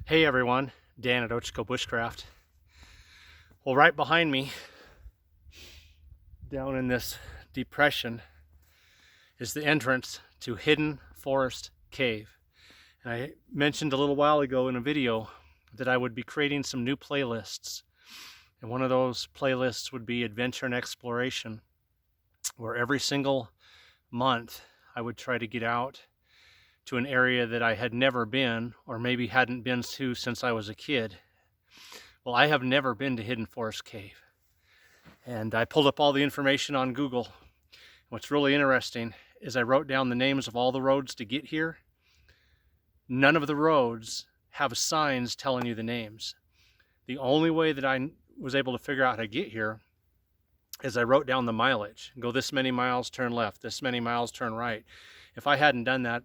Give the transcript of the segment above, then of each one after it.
Hey everyone, Dan at Ochiko Bushcraft. Well, right behind me, down in this depression, is the entrance to Hidden Forest Cave. And I mentioned a little while ago in a video that I would be creating some new playlists. And one of those playlists would be Adventure and Exploration, where every single month I would try to get out to an area that I had never been, or maybe hadn't been to since I was a kid. Well, I have never been to Hidden Forest Cave. And I pulled up all the information on Google. What's really interesting is I wrote down the names of all the roads to get here. None of the roads have signs telling you the names. The only way that I was able to figure out how to get here is I wrote down the mileage. Go this many miles, turn left, this many miles, turn right. If I hadn't done that,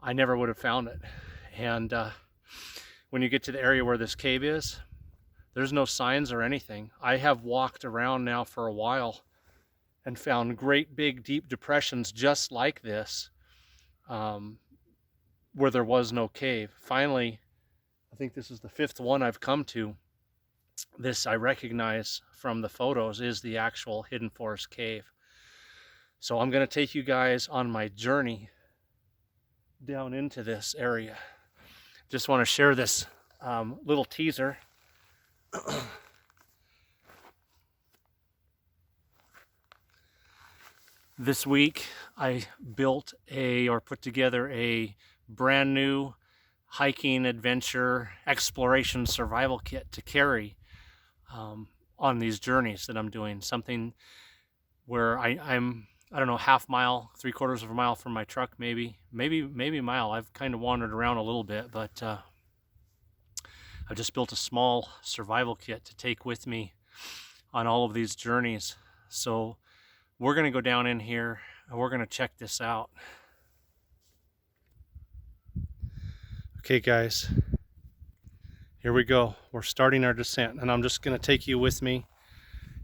I never would have found it. And when you get to the area where this cave is, there's no signs or anything. I have walked around now for a while and found great big deep depressions just like this, where there was no cave. Finally, I think this is the fifth one I've come to. This I recognize from the photos is the actual Hidden Forest Cave. So I'm going to take you guys on my journey down into this area. Just want to share this little teaser. This week I put together a brand new hiking, adventure, exploration, survival kit to carry on these journeys that I'm doing. Something where I'm I don't know, half mile, 3/4 of a mile from my truck, maybe a mile. I've kind of wandered around a little bit, but I've just built a small survival kit to take with me on all of these journeys. So we're going to go down in here and we're going to check this out. Okay guys, here we go. We're starting our descent and I'm just going to take you with me,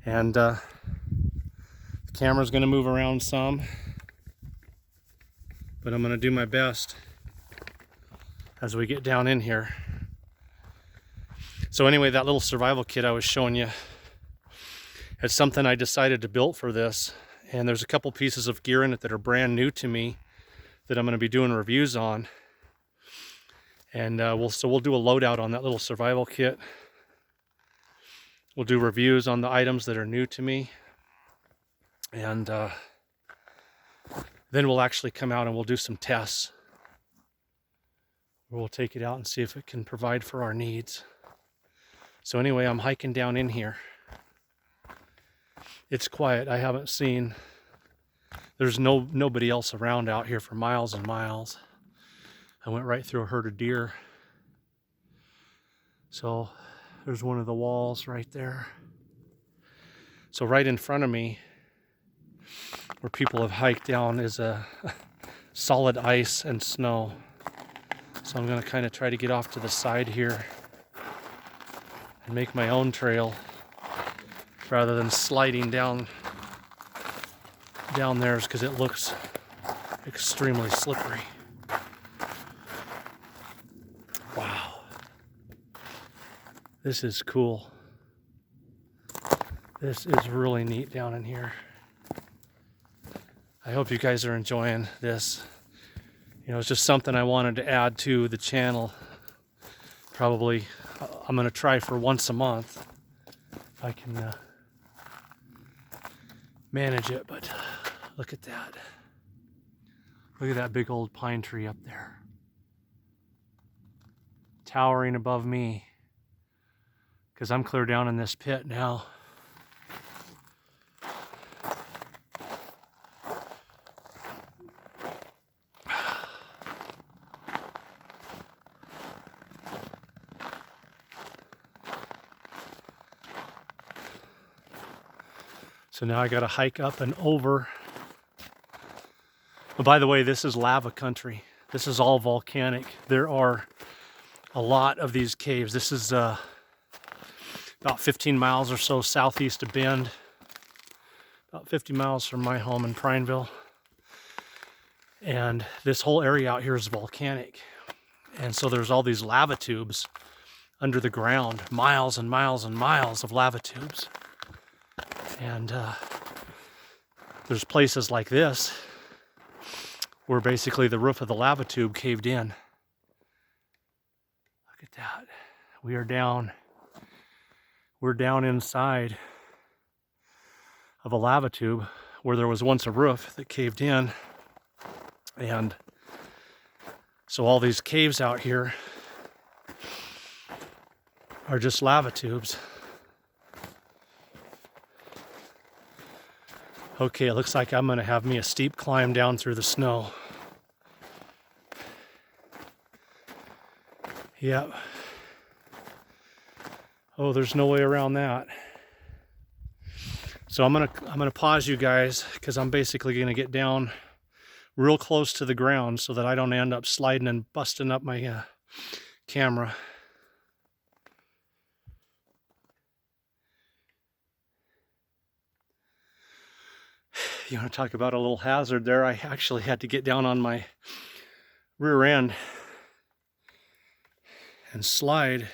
and the camera's going to move around some, but I'm going to do my best as we get down in here. So anyway, that little survival kit I was showing you, it's something I decided to build for this, and there's a couple pieces of gear in it that are brand new to me that I'm going to be doing reviews on. And we'll do a loadout on that little survival kit. We'll do reviews on the items that are new to me, and then we'll actually come out and we'll do some tests. We'll take it out and see if it can provide for our needs. So anyway, I'm hiking down in here. It's quiet. I haven't seen, there's nobody else around out here for miles and miles. I went right through a herd of deer. So there's one of the walls right there. So right in front of me, where people have hiked down, is a solid ice and snow. So I'm going to kind of try to get off to the side here and make my own trail rather than sliding down theirs, because it looks extremely slippery. Wow. This is cool. This is really neat down in here. I hope you guys are enjoying this. You know, it's just something I wanted to add to the channel. Probably I'm going to try for once a month if I can manage it. But look at that. Look at that big old pine tree up there, towering above me, because I'm clear down in this pit now. So now I got to hike up and over. Oh, by the way, this is lava country. This is all volcanic. There are a lot of these caves. This is about 15 miles or so southeast of Bend, about 50 miles from my home in Prineville. And this whole area out here is volcanic. And so there's all these lava tubes under the ground, miles and miles and miles of lava tubes. And there's places like this where basically the roof of the lava tube caved in. Look at that. We're down inside of a lava tube where there was once a roof that caved in. And so all these caves out here are just lava tubes. Okay, it looks like I'm gonna have me a steep climb down through the snow. Yep. Oh, there's no way around that. So I'm gonna pause you guys because I'm basically gonna get down real close to the ground so that I don't end up sliding and busting up my camera. You want to talk about a little hazard there? I actually had to get down on my rear end and slide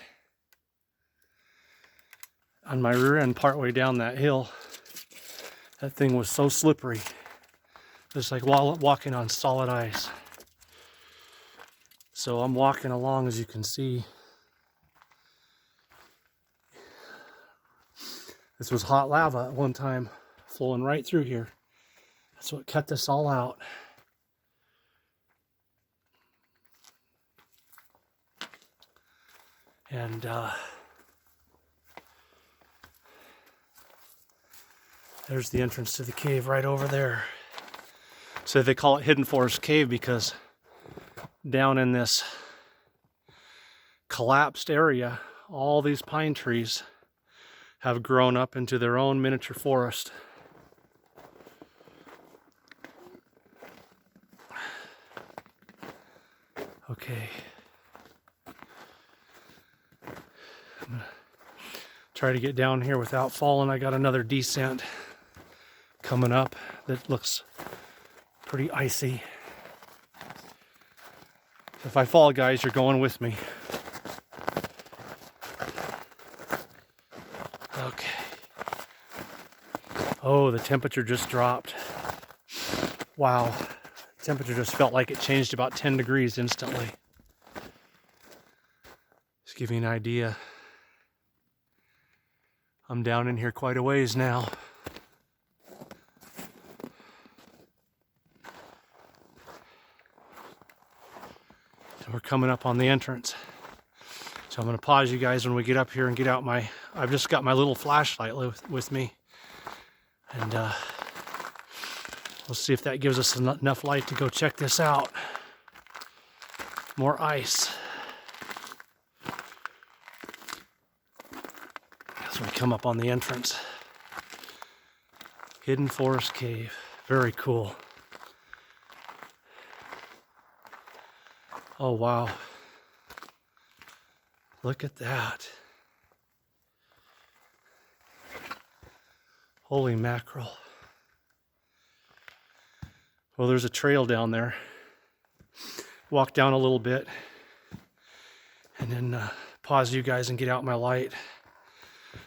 on my rear end partway down that hill. That thing was so slippery. It's like walking on solid ice. So I'm walking along, as you can see. This was hot lava at one time, flowing right through here. That's what cut this all out. And there's the entrance to the cave right over there. So they call it Hidden Forest Cave because down in this collapsed area, all these pine trees have grown up into their own miniature forest. Okay. I'm gonna try to get down here without falling. I got another descent coming up that looks pretty icy. If I fall, guys, you're going with me. Okay. Oh, the temperature just dropped. Wow. Temperature just felt like it changed about 10 degrees instantly. Just give you an idea. I'm down in here quite a ways now. So we're coming up on the entrance. So I'm going to pause you guys when we get up here and get out I've just got my little flashlight with me. And we'll see if that gives us enough light to go check this out. More ice. As we come up on the entrance. Hidden Forest Cave. Very cool. Oh, wow. Look at that. Holy mackerel. Well, there's a trail down there. Walk down a little bit and then pause you guys and get out my light.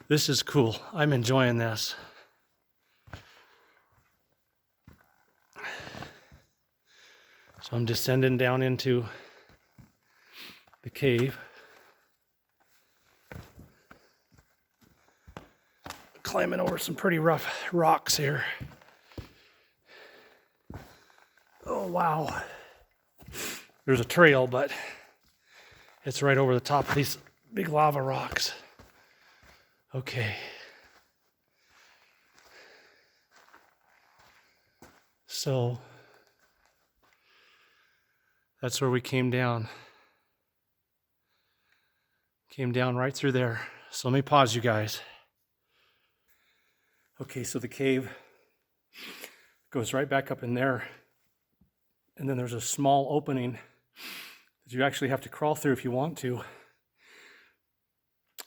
This is cool. I'm enjoying this. So I'm descending down into the cave. Climbing over some pretty rough rocks here. Oh, wow. There's a trail, but it's right over the top of these big lava rocks. Okay. So that's where we came down. Came down right through there. So let me pause you guys. Okay, so the cave goes right back up in there. And then there's a small opening that you actually have to crawl through if you want to.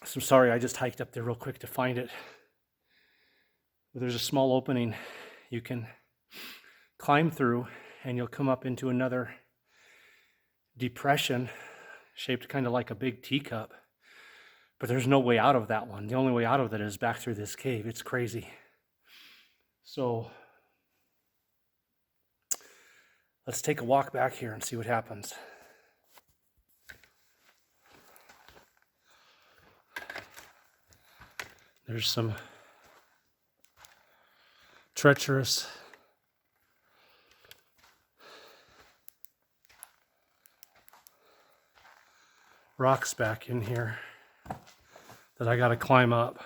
So I'm sorry, I just hiked up there real quick to find it. But there's a small opening you can climb through and you'll come up into another depression shaped kind of like a big teacup. But there's no way out of that one. The only way out of it is back through this cave. It's crazy. So let's take a walk back here and see what happens. There's some treacherous rocks back in here that I gotta climb up.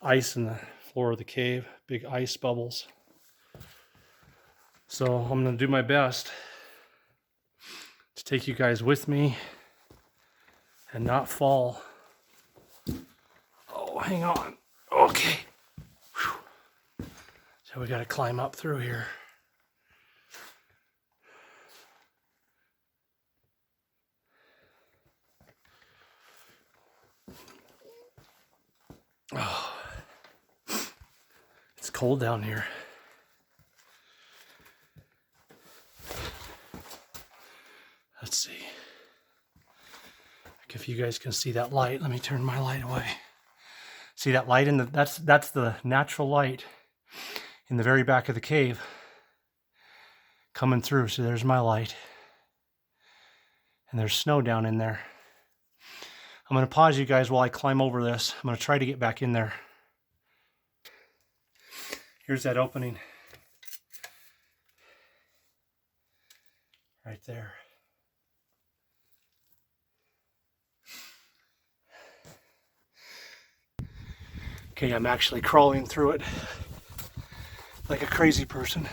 Ice in the floor of the cave, big ice bubbles. So I'm gonna do my best to take you guys with me and not fall. Oh, hang on. Okay. Whew. So we gotta climb up through here. Oh, it's cold down here. Let's see. Like if you guys can see that light, let me turn my light away. See that light in the, that's the natural light in the very back of the cave coming through. So there's my light. And there's snow down in there. I'm going to pause you guys while I climb over this. I'm going to try to get back in there. Here's that opening. Right there. Okay, I'm actually crawling through it like a crazy person.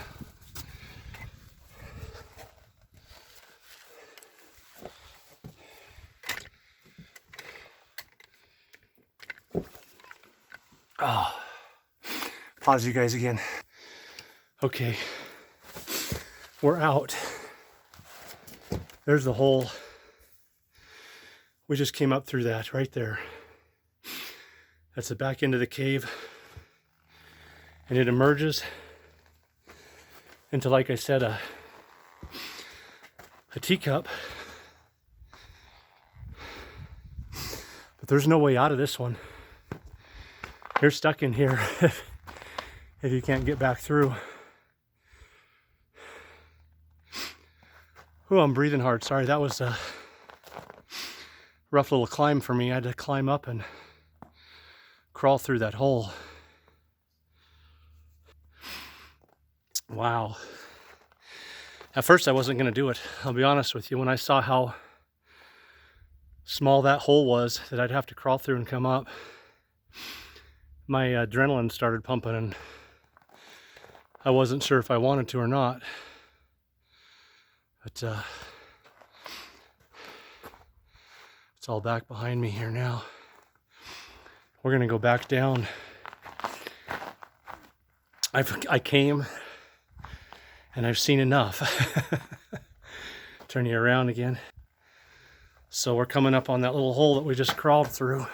Oh, pause you guys again. Okay, we're out. There's the hole. We just came up through that right there. That's the back end of the cave. And it emerges into, like I said, a teacup. But there's no way out of this one. You're stuck in here if you can't get back through. Oh, I'm breathing hard. Sorry, that was a rough little climb for me. I had to climb up and crawl through that hole. Wow. At first I wasn't going to do it. I'll be honest with you. When I saw how small that hole was that I'd have to crawl through and come up, my adrenaline started pumping and I wasn't sure if I wanted to or not. But it's all back behind me here now. We're going to go back down. I came and I've seen enough. Turn you around again. So we're coming up on that little hole that we just crawled through.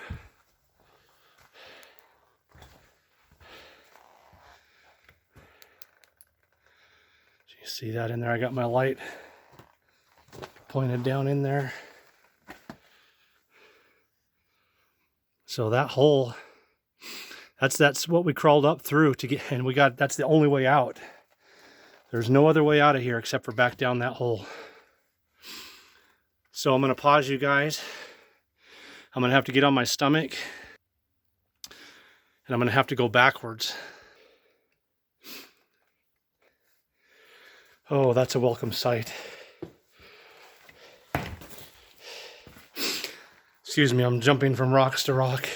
You see that in there? I got my light pointed down in there. So that hole, that's what we crawled up through to get, and that's the only way out. There's no other way out of here except for back down that hole. So I'm going to pause you guys. I'm going to have to get on my stomach and I'm going to have to go backwards. Oh, that's a welcome sight. Excuse me, I'm jumping from rocks to rock.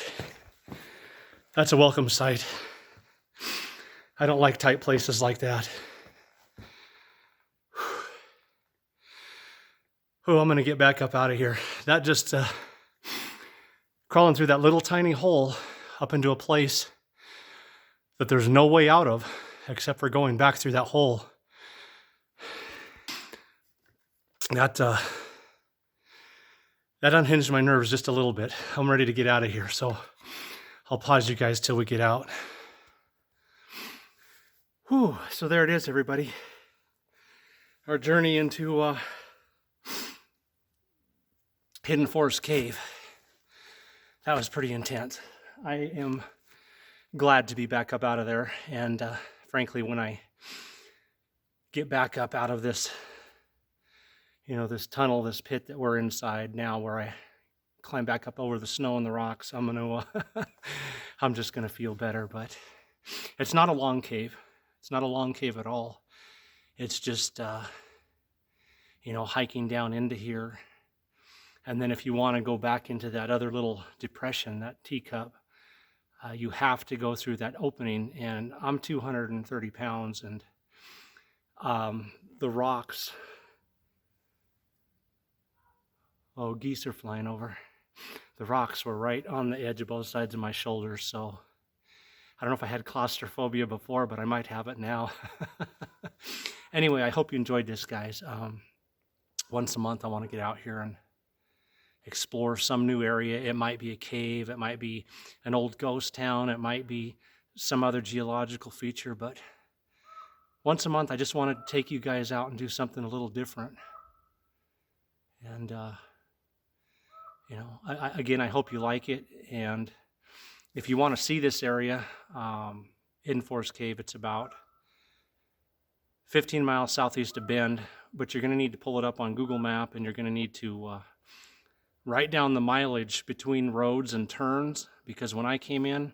That's a welcome sight. I don't like tight places like that. Oh, I'm going to get back up out of here. That just crawling through that little tiny hole up into a place that there's no way out of except for going back through that hole. That unhinged my nerves just a little bit. I'm ready to get out of here, so I'll pause you guys till we get out. Whew, so there it is, everybody. Our journey into Hidden Forest Cave. That was pretty intense. I am glad to be back up out of there, and frankly, when I get back up out of this, this tunnel, this pit that we're inside now, where I climb back up over the snow and the rocks, I'm just gonna feel better. But it's not a long cave. It's not a long cave at all. It's just hiking down into here, and then if you want to go back into that other little depression, that teacup, you have to go through that opening. And I'm 230 pounds, and the rocks, oh, geese are flying over. The rocks were right on the edge of both sides of my shoulders, so I don't know if I had claustrophobia before, but I might have it now. Anyway, I hope you enjoyed this, guys. Once a month, I want to get out here and explore some new area. It might be a cave, it might be an old ghost town, it might be some other geological feature, but once a month, I just wanted to take you guys out and do something a little different. And, again, I hope you like it. And if you want to see this area, Hidden Forest Cave, it's about 15 miles southeast of Bend, but you're going to need to pull it up on Google Map, and you're going to need to write down the mileage between roads and turns, because when I came in,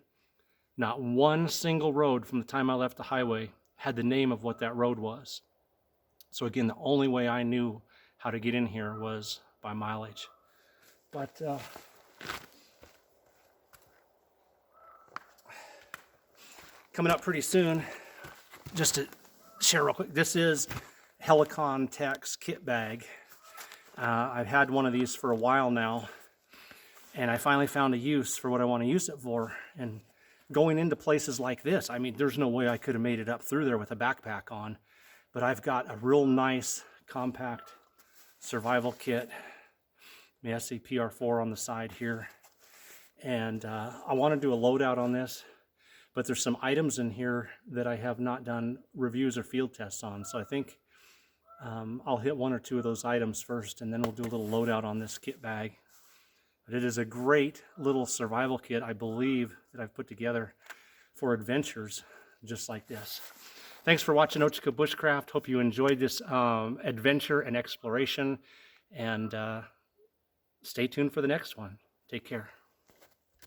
not one single road from the time I left the highway had the name of what that road was. So again, the only way I knew how to get in here was by mileage. But coming up pretty soon, just to share real quick, this is Helicon Tech's kit bag. I've had one of these for a while now, and I finally found a use for what I want to use it for. And going into places like this, I mean, there's no way I could have made it up through there with a backpack on, but I've got a real nice compact survival kit. The SCPR4 on the side here, and I want to do a loadout on this, but there's some items in here that I have not done reviews or field tests on, so I think I'll hit one or two of those items first, and then we'll do a little loadout on this kit bag. But it is a great little survival kit, I believe, that I've put together for adventures just like this. Thanks for watching Ochika Bushcraft. Hope you enjoyed this adventure and exploration, and stay tuned for the next one. Take care.